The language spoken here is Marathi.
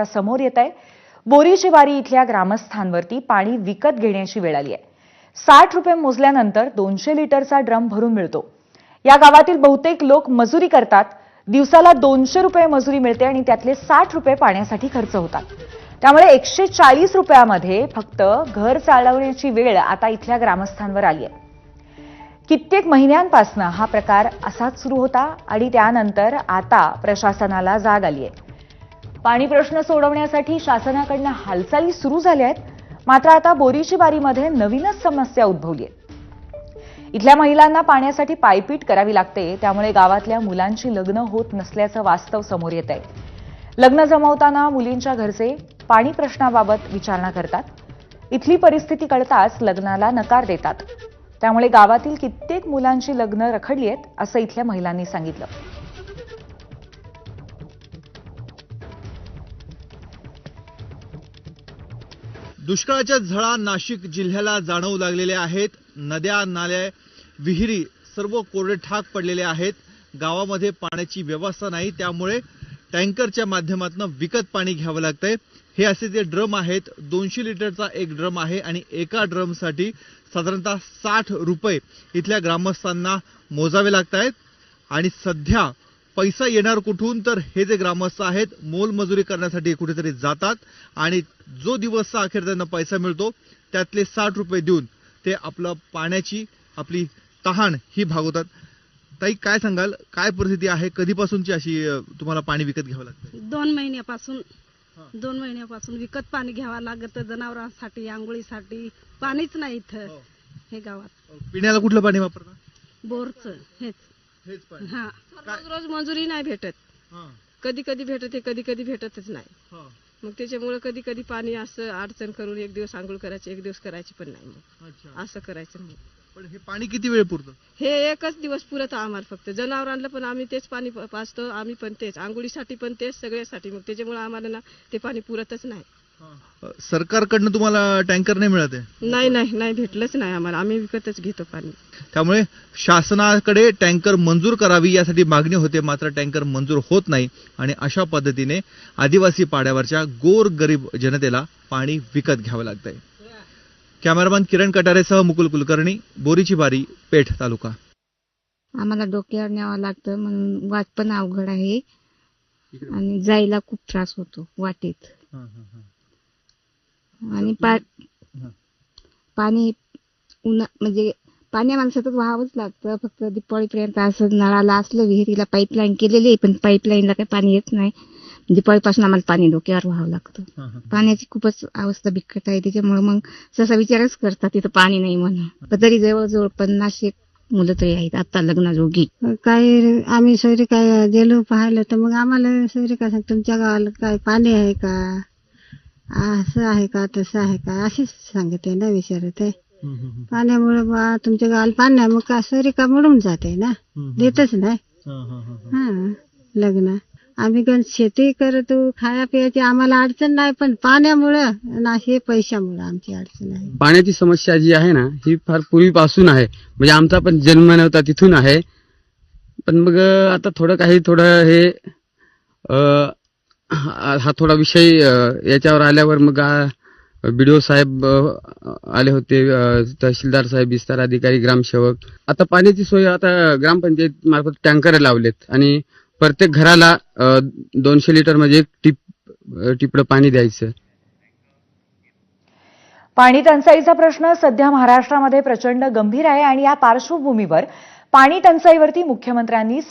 समोर येत आहे। बोरीची वारी इथल्या ग्रामस्थांवरती पाणी विकत घेण्याची वेळ आली आहे। 60 रुपये मोजल्यानंतर 200 लिटरचा ड्रम भरून मिळतो। या गावातील बहुतेक लोक मजुरी करतात। दिवसाला 200 रुपये मजुरी मिळते आणि त्यातले 60 रुपये पाण्यासाठी खर्च होतात। त्यामुळे 140 रुपयामध्ये फक्त घर चालवण्याची वेळ आता इथल्या ग्रामस्थांवर आली आहे। कित्येक महिन्यांपासून हा प्रकार असाच सुरू होता आणि त्यानंतर आता प्रशासनाला जाग आली आहे। पाणी प्रश्न सोडवण्यासाठी शासनाकडून हालचाली सुरू झाल्या आहेत, मात्र आता बोरीची वारीमध्ये नवीनच समस्या उद्भवली आहे। इथल्या महिलांना पाण्यासाठी पायपीट करावी लागते, त्यामुळे गावातल्या मुलांची लग्न होत नसल्याचं वास्तव समोर येत आहे। लग्न जमवताना मुलींच्या घरचे पाणी प्रश्नाबाबत विचारणा करतात। इथली परिस्थिती कळताच लग्नाला नकार देतात। त्यामुळे गावातील कित्येक मुलांची लग्न रखडली आहेत, असं इथल्या महिलांनी सांगितलं। दुष्काळाच्या झळा नाशिक जिल्ह्याला जाणवू लागलेल्या आहेत। नद्या, नाल्या, विहिरी सर्व कोरडे ठाक पडलेले आहेत। गावामध्ये पाण्याची व्यवस्था नाही, त्यामुळे टँकरच्या माध्यमातून विकत पाणी घ्यावं लागतंय। हे असे जे ड्रम आहेत, 200 लिटरचा एक ड्रम आहे आणि एका ड्रमसाठी साधारणतः 60 रुपये इथल्या ग्रामस्थांना मोजावे लागत आहेत। आणि सध्या पैसा येणार कुठून, तर हे जे ग्रामस्थ आहेत मोलमजुरी करण्यासाठी कुठेतरी जातात आणि जो दिवसचा अखेर त्यांना पैसा मिळतो त्यातले 60 रुपये देऊन ते आपलं पाण्याची आपली तहान ही भागवतात। ताई, काय सांगाल, काय परिस्थिती आहे, कधीपासूनची अशी तुम्हाला पाणी विकत घ्यावं लागतं? 2 महिन्यापासून विकत पाणी घ्यावं लागतं। जनावरांसाठी, आंघोळीसाठी पाणीच नाही इथं हे गावात। पिण्याला कुठलं पाणी वापरता? बोरचं हेच पाणी। हा, रोज मंजुरी नाही भेटत। कधी कधी भेटते, कधी कधी भेटतच नाही। मग त्याच्यामुळे कधी कधी पाणी असं अडचण करून एक दिवस आंघोळ करायची, एक दिवस करायची पण नाही। मग असं करायचं। मग पण हे पाणी किती वेळ पुरतं? हे एकच दिवस पुरत आम्हाला फक्त। जनावरांना पण आम्ही तेच पाणी पाजतो, आम्ही पण तेच, आंघोळीसाठी पण तेच, सगळ्यासाठी। मग त्याच्यामुळे आम्हाला ना ते पाणी पुरतच नाही। सरकारकडनं तुम्हाला टँकर नाही मिळत आहे? नाही भेटलंच नाही आम्हाला, आम्ही विकतच घेतो पाणी। त्यामुळे शासनाकडे टँकर मंजूर करावी यासाठी मागणी होते, मात्र टँकर मंजूर होत नाही आणि अशा पद्धतीने आदिवासी पाड्यावरच्या गोरगरीब जनतेला पाणी विकत घ्यावं लागतंय। कॅमेरामॅन किरण कटारेसह मुकुल कुलकर्णी, बोरीची वारी, पेठ तालुका। आम्हाला डोक्यावर न्यावं लागतं, म्हणून वाट पण अवघड आहे आणि जायला खूप त्रास होतो वाटेत। आणि पाणी म्हणजे पाणी आम्हाला सतत व्हावंच लागतं। फक्त दिपाळीपर्यंत असं नळाला असलं, विहिरीला पाईपलाईन केलेली आहे, पण पाईपलाईनला काही पाणी येत नाही। दिपाळीपासून आम्हाला पाणी डोक्यावर व्हावं लागतं। पाण्याची खूपच अवस्था बिकट आहे, त्याच्यामुळे मग सहसा विचारच करतात तिथं पाणी नाही म्हणून। पण तरी जवळजवळ 50 मुलं तरी आहेत आता लग्नाजोगी। काय आम्ही सैरी काय गेलो पाहिलं तर मग आम्हाला सैरी काय सांग, तुमच्या गावाला काय पाणी आहे का, असं आहे का, तसं आहे का, अशीच सांगते ना, विचारत आहे। पाण्यामुळे बा तुमच्या गावाला पाणी नाही, मग का सैरी का मिळून जाते ना, देतच नाही। लग्न आम्ही गण शेती करतो, खाया पियाची आम्हाला अडचण नाही, पण पाण्यामुळं ना हे पैशामुळं आमची अडचण आहे। पाण्याची समस्या जी आहे ना, ही फार पूर्वीपासून आहे। म्हणजे आमचा पण जन्म नव्हता तिथून आहे, पण मग आता थोडं हे हा थोडा विषय याच्यावर आल्यावर मग BDO साहेब आले होते, तहसीलदार साहेब, विस्तार अधिकारी, ग्रामसेवक। आता पाण्याची सोय आता ग्रामपंचायत मार्फत टँकर लावलेत आणि प्रत्येक घराला 200 लिटर म्हणजे एक टिपडं पाणी द्यायचं। पाणी टंचाईचा प्रश्न सध्या महाराष्ट्रामध्ये प्रचंड गंभीर आहे आणि या पार्श्वभूमीवर पाणी टंचाईवरती मुख्यमंत्र्यांनी